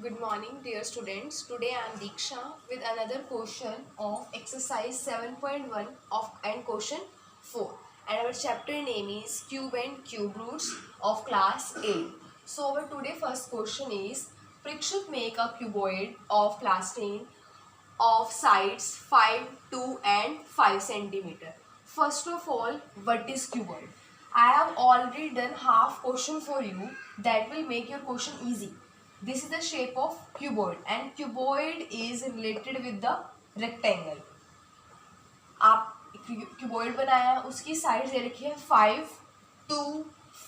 Good morning, dear students. Today I am Diksha with another question of exercise 7.1 of and question 4. And our chapter name is Cube and Cube Roots of class 8. So our today first question is Prikshit make a cuboid of class 10 of sides 5, 2 and 5 centimeter. First of all, what is cuboid? I have already done half question for you that will make your question easy. This is the shape of cuboid and cuboid is related with the rectangle. आप cuboid बनाया, उसकी side दे रखी है 5, 2,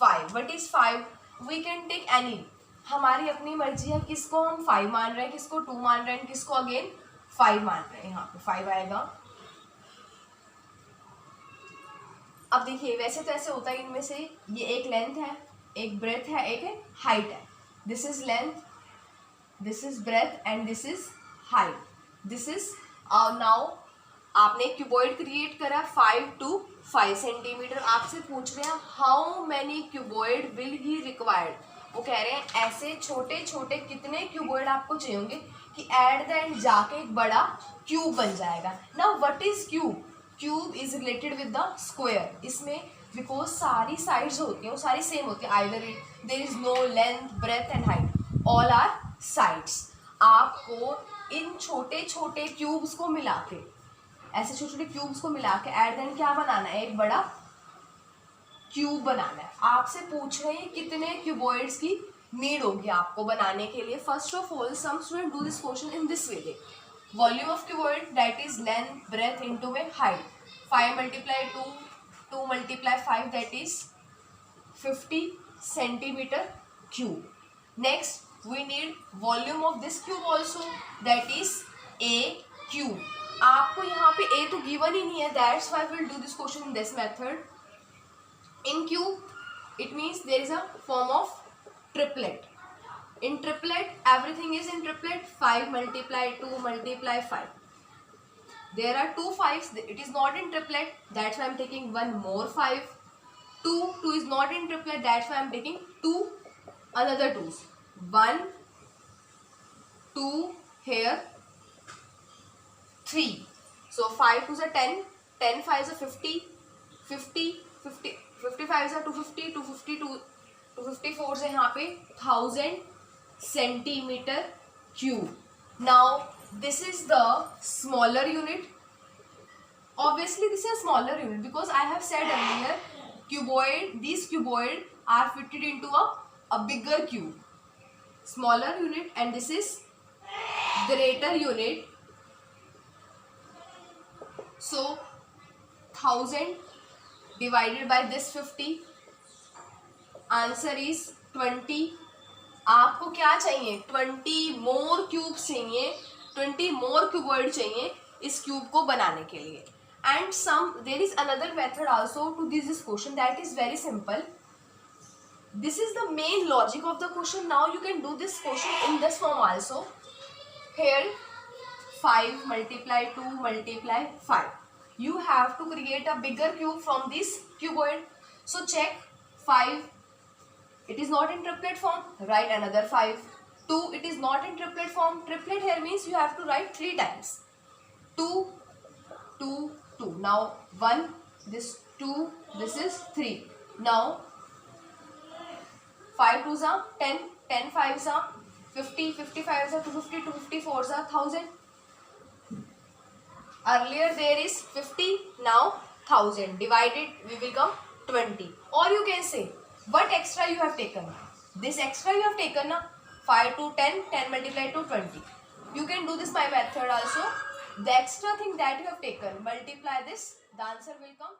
5. What is 5? We can take any, हमारी अपनी मर्जी है किसको हम 5 मान रहे हैं, किसको 2 मान रहे हैं, किसको अगेन 5 मान रहे हैं. यहाँ पे 5 आएगा. अब देखिए वैसे तो ऐसे होता है इनमें से, ये एक लेंथ है, एक ब्रेथ है, एक हाइट है. This is length, this is breadth and this is height. This is now आपने क्यूबॉइड क्रिएट करा 5 to 5 सेंटीमीटर. आपसे पूछ रहे हैं how many cuboid will he required. वो कह रहे हैं ऐसे छोटे छोटे कितने क्यूबॉइड आपको चाहिए होंगे कि एट द एंड जाके एक बड़ा क्यूब बन जाएगा. Now what is cube? Cube is related with the square. इसमें बिकॉज सारी साइड्स होती हैं वो सारी सेम होती है. Either there is no length, breadth and height, all are sides. आपको इन छोटे छोटे क्यूब्स को मिला के, ऐसे छोटे छोटे क्यूब्स को मिला के एट द एंड क्या बनाना है, एक बड़ा क्यूब बनाना है. आपसे पूछ रहे हैं कितने क्यूबॉइड्स की नीड होगी आपको बनाने के लिए. First of all some student do this question in this way. Volume of cuboid that is length, breadth into में height. 5 multiply 2, 2 multiply 5 that is 50 centimeter cube. Next we need volume of this cube also, that is a cube. आपको यहाँ पे a तो given ही नहीं है, that's why we will do this question in this method. In cube it means there is a form of triplet. In triplet everything is in triplet. 5 multiply 2 multiply 5. There are 2 5s. It is not in triplet, that's why I am taking one more 5. 2 is not in triplet, that's why I am taking 2 another 2s. 1, 2 here, 3. So 5 2s are 10, 10 5s are 50, 50, 50, 55s are 250, 250, 254 है यहाँ पे 1000 centimeter cube. Now this is the smaller unit. Obviously this is a smaller unit because I have said earlier cuboid, these cuboid are fitted into a bigger cube. Smaller unit and this is greater unit. So 1000 divided by this 50, answer is 20. आपको क्या चाहिए? 20 मोर cube चाहिए, 20 मोर cuboid चाहिए इस cube को बनाने के लिए. And some there is another method also to this question that is very simple. This is the main logic of the question. Now you can do this question in this form also. Here 5 multiply 2 multiply 5. You have to create a bigger cube from this cuboid. So check 5. It is not in triplet form. Write another 5. 2. It is not in triplet form. Triplet here means you have to write 3 times. 2, 2, 2. Now 1. This 2. This is 3. Now 5 2s are 10. 10 5s are 50. 55s are 250. 254s are 1000. Earlier there is 50. Now 1000. Divided we will come 20. Or you can say what extra you have taken. This extra you have taken na 5 to 10, 10 multiply to 20. You can do this by method also. The extra thing that you have taken, multiply this, the answer will come